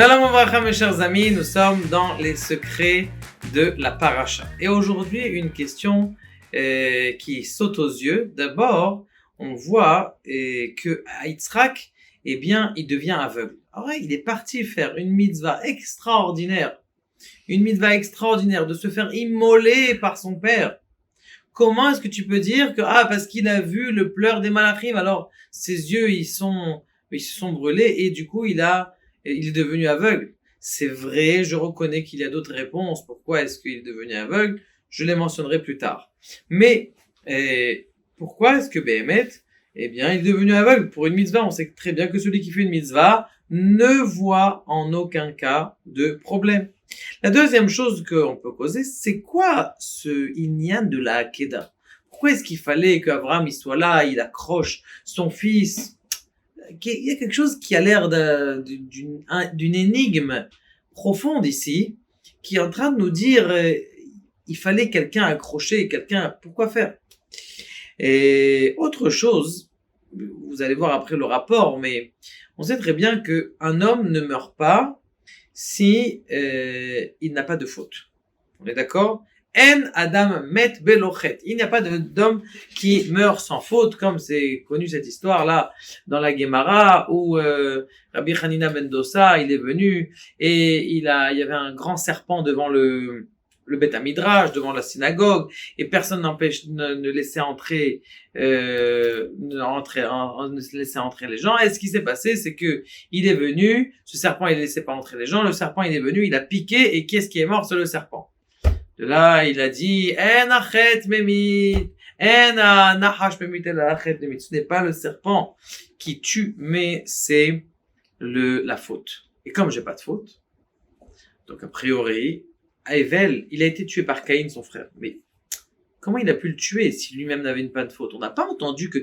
Shalom Avracha mes chers amis, nous sommes dans les secrets de la paracha. Et aujourd'hui, une question qui saute aux yeux. D'abord, on voit que Yitzhak, eh bien, il devient aveugle. Alors, il est parti faire une mitzvah extraordinaire de se faire immoler par son père. Comment est-ce que tu peux dire que, parce qu'il a vu le pleur des malachim, alors ses yeux, ils se sont brûlés et du coup, il est devenu aveugle? C'est vrai, je reconnais qu'il y a d'autres réponses. Pourquoi est-ce qu'il est devenu aveugle? Je les mentionnerai plus tard. Mais, pourquoi est-ce que Béhémet, eh bien, il est devenu aveugle pour une mitzvah? On sait très bien que celui qui fait une mitzvah ne voit en aucun cas de problème. La deuxième chose qu'on peut causer, c'est quoi ce inyan de la Hakeda? Pourquoi est-ce qu'il fallait qu'Abraham il soit là, il accroche son fils? Il y a quelque chose qui a l'air d'une énigme profonde ici, qui est en train de nous dire il fallait quelqu'un accrocher, pourquoi faire? Et autre chose, vous allez voir après le rapport, mais on sait très bien qu'un homme ne meurt pas si il n'a pas de faute. On est d'accord? En Adam met belochet. Il n'y a pas d'homme qui meurt sans faute, comme c'est connu cette histoire-là dans la Gemara où Rabbi Hanina ben Dosa, il est venu et il y avait un grand serpent devant le Beth Midrash, devant la synagogue, et personne ne laissait entrer les gens. Et ce qui s'est passé, c'est que il est venu, ce serpent, il ne laissait pas entrer les gens, le serpent, il est venu, il a piqué, et qui est-ce qui est mort? C'est le serpent. De là, il a dit, ce n'est pas le serpent qui tue, mais c'est la faute. Et comme j'ai pas de faute, donc a priori, Hevel, il a été tué par Caïn, son frère. Mais comment il a pu le tuer si lui-même n'avait pas de faute? On n'a pas entendu que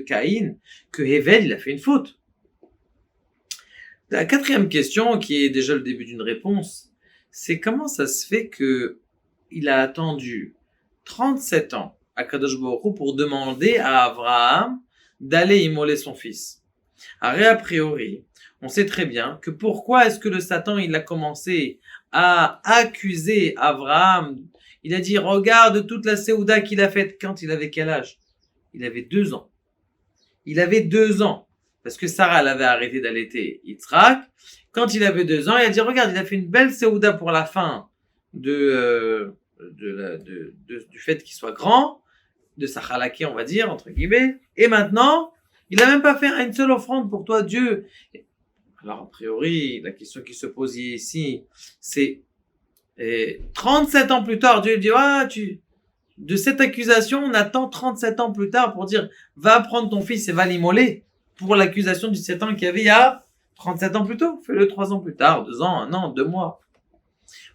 Hevel, il a fait une faute. La quatrième question, qui est déjà le début d'une réponse, c'est comment ça se fait que il a attendu 37 ans à Kadosh Baruch Hu pour demander à Abraham d'aller immoler son fils. A priori, on sait très bien que pourquoi est-ce que le Satan, il a commencé à accuser Abraham? Il a dit, regarde toute la séouda qu'il a faite. Quand il avait quel âge? Il avait 2 ans. Il avait 2 ans. Parce que Sarah, elle avait arrêté d'allaiter Yitzhak. Quand il avait 2 ans, il a dit, regarde, il a fait une belle séouda pour la fin du fait qu'il soit grand, de sa chalaké, on va dire, entre guillemets. Et maintenant, il n'a même pas fait une seule offrande pour toi, Dieu. Alors, a priori, la question qui se pose ici, c'est 37 ans plus tard, Dieu dit, de cette accusation, on attend 37 ans plus tard pour dire, va prendre ton fils et va l'immoler, pour l'accusation du 7 ans qu'il y avait il y a 37 ans plus tôt. Fais-le 3 ans plus tard, 2 ans, 1 an, 2 mois.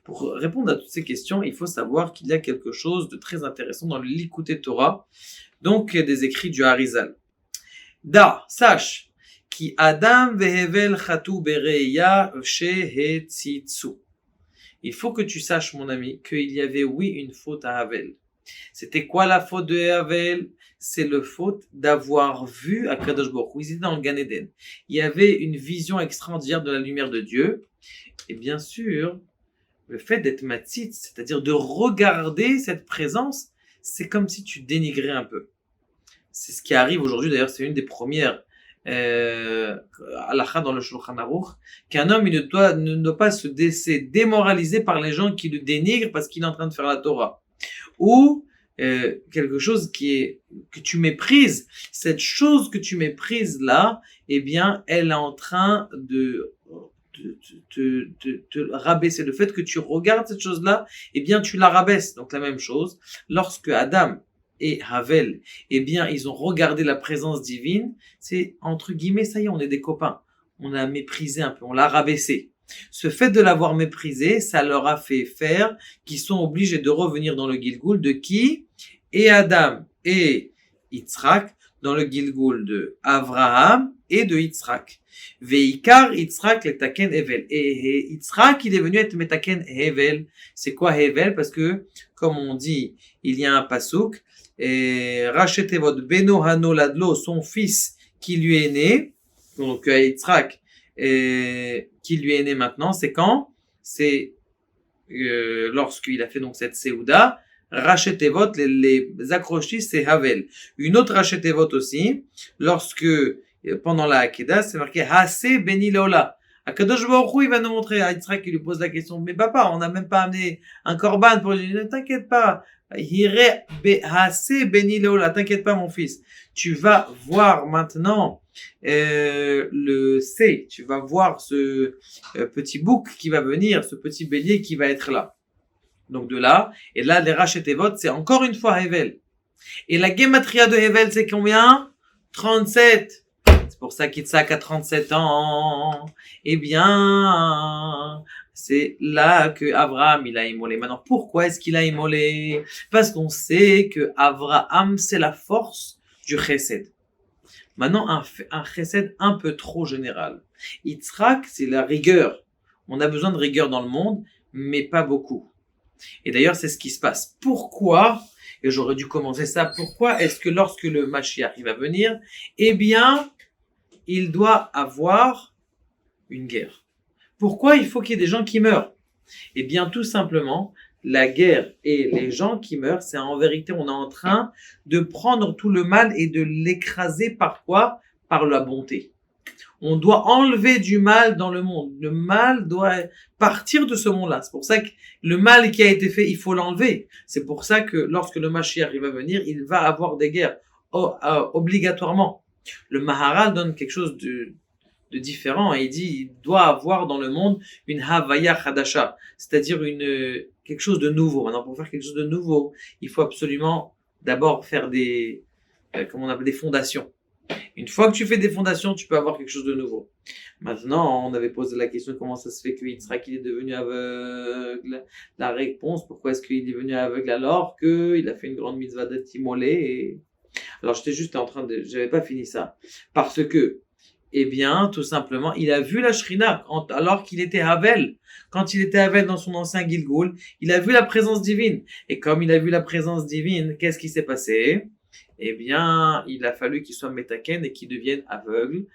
Pour répondre à toutes ces questions, il faut savoir qu'il y a quelque chose de très intéressant dans le Likutei Torah, donc des écrits du Harizal. Sache, ki Adam vehevel chatu bereya shehetzitsu. Il faut que tu saches, mon ami, qu'il y avait, oui, une faute à Havel. C'était quoi la faute de Havel? C'est le faute d'avoir vu Akadosh Baruch Hu. Ils étaient dans le Gan Eden. Il y avait une vision extraordinaire de la lumière de Dieu. Et bien sûr, le fait d'être matzit, c'est-à-dire de regarder cette présence, c'est comme si tu dénigrais un peu. C'est ce qui arrive aujourd'hui, d'ailleurs, c'est une des premières halakha dans le Shulchan Aruch, qu'un homme il ne doit pas se laisser démoraliser par les gens qui le dénigrent parce qu'il est en train de faire la Torah. Ou quelque chose que tu méprises, cette chose que tu méprises là, eh bien, elle est en train de te rabaisser. Le fait que tu regardes cette chose-là, eh bien, tu la rabaisses. Donc, la même chose, lorsque Adam et Havel, eh bien, ils ont regardé la présence divine, c'est, entre guillemets, ça y est, on est des copains. On a méprisé un peu, on l'a rabaissé. Ce fait de l'avoir méprisé, ça leur a fait faire qu'ils sont obligés de revenir dans le Gilgul de qui? Et Adam et Yitzhak, dans le Gilgul de Avraham et de Yitzhak. Veikar Yitzhak le taken Hevel. Et Yitzhak, il est venu être metaken Hevel. C'est quoi Hevel? Parce que, comme on dit, il y a un pasouk, et Rachetevot Beno Hano Ladlo, son fils qui lui est né, donc Yitzhak, qui lui est né maintenant, c'est quand? C'est lorsqu'il a fait donc cette Seouda. Rachetevot, les accrochis, c'est Havel. Une autre Rachetevot aussi, lorsque pendant la Hakeda, c'est marqué Hase Beni Leola. Akadosh Baruch Hu, il va nous montrer à Yitzhak qui lui pose la question, mais papa, on n'a même pas amené un korban pour lui dire, ne t'inquiète pas, Hase Beni Leola, t'inquiète pas mon fils, tu vas voir maintenant tu vas voir ce petit bouc qui va venir, ce petit bélier qui va être là. Donc de là, et là les Rachetevot, c'est encore une fois Hevel. Et la Gematria de Hevel, c'est combien? 37. C'est pour ça qu'Yitzhak a 37 ans. Eh bien, c'est là que Abraham il a immolé. Maintenant, pourquoi est-ce qu'il a immolé? Parce qu'on sait que Abraham, c'est la force du Chesed. Maintenant, un chesed un peu trop général. Yitzhak, c'est la rigueur. On a besoin de rigueur dans le monde, mais pas beaucoup. Et d'ailleurs, c'est ce qui se passe. Pourquoi, et j'aurais dû commencer ça, pourquoi est-ce que lorsque le Mashiach va venir, eh bien, il doit avoir une guerre? Pourquoi il faut qu'il y ait des gens qui meurent? Eh bien, tout simplement, la guerre et les gens qui meurent, c'est en vérité, on est en train de prendre tout le mal et de l'écraser par quoi? Par la bonté. On doit enlever du mal dans le monde. Le mal doit partir de ce monde-là. C'est pour ça que le mal qui a été fait, il faut l'enlever. C'est pour ça que lorsque le Mashiach va venir, il va avoir des guerres obligatoirement. Le Maharal donne quelque chose de différent et il dit il doit avoir dans le monde une Havaya Hadasha, c'est-à-dire quelque chose de nouveau. Maintenant, pour faire quelque chose de nouveau, il faut absolument d'abord faire des fondations. Une fois que tu fais des fondations, tu peux avoir quelque chose de nouveau. Maintenant, on avait posé la question comment ça se fait que Yitzhak il est devenu aveugle. La réponse, pourquoi est-ce qu'il est devenu aveugle alors qu'il a fait une grande mitzvah d'Timolé Alors, j'avais pas fini ça. Parce que, eh bien, tout simplement, il a vu la Shrina alors qu'il était Havel. Quand il était Havel dans son ancien Gilgoul, il a vu la présence divine. Et comme il a vu la présence divine, qu'est-ce qui s'est passé? Eh bien, il a fallu qu'il soit métaken et qu'il devienne aveugle.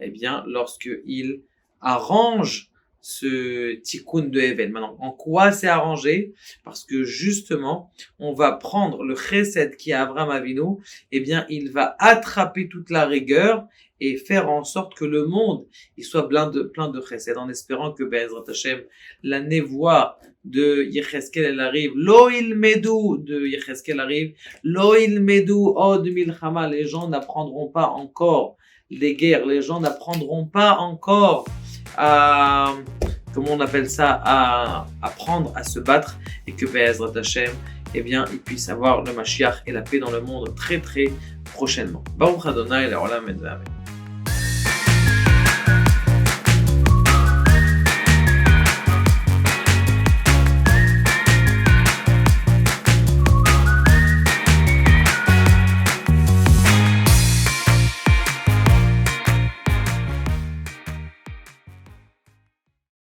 Eh bien, lorsqu'il arrange ce tikkun de Hevel. Maintenant, en quoi c'est arrangé? Parce que justement, on va prendre le chesed qui est Avraham Avinu, eh bien, il va attraper toute la rigueur et faire en sorte que le monde il soit plein de chesed, en espérant que Be'ezrat Hashem, la névoie de Yecheskel elle arrive, Lo ilmedu de Yecheskel arrive, Lo ilmedu od milchama, les gens n'apprendront pas encore les guerres, les gens n'apprendront pas encore à, comment on appelle ça, à apprendre à se battre, et que Be'ezrat Hashem, eh bien, il puisse avoir le Mashiach et la paix dans le monde très très prochainement. Baruch Adonai, l'olam et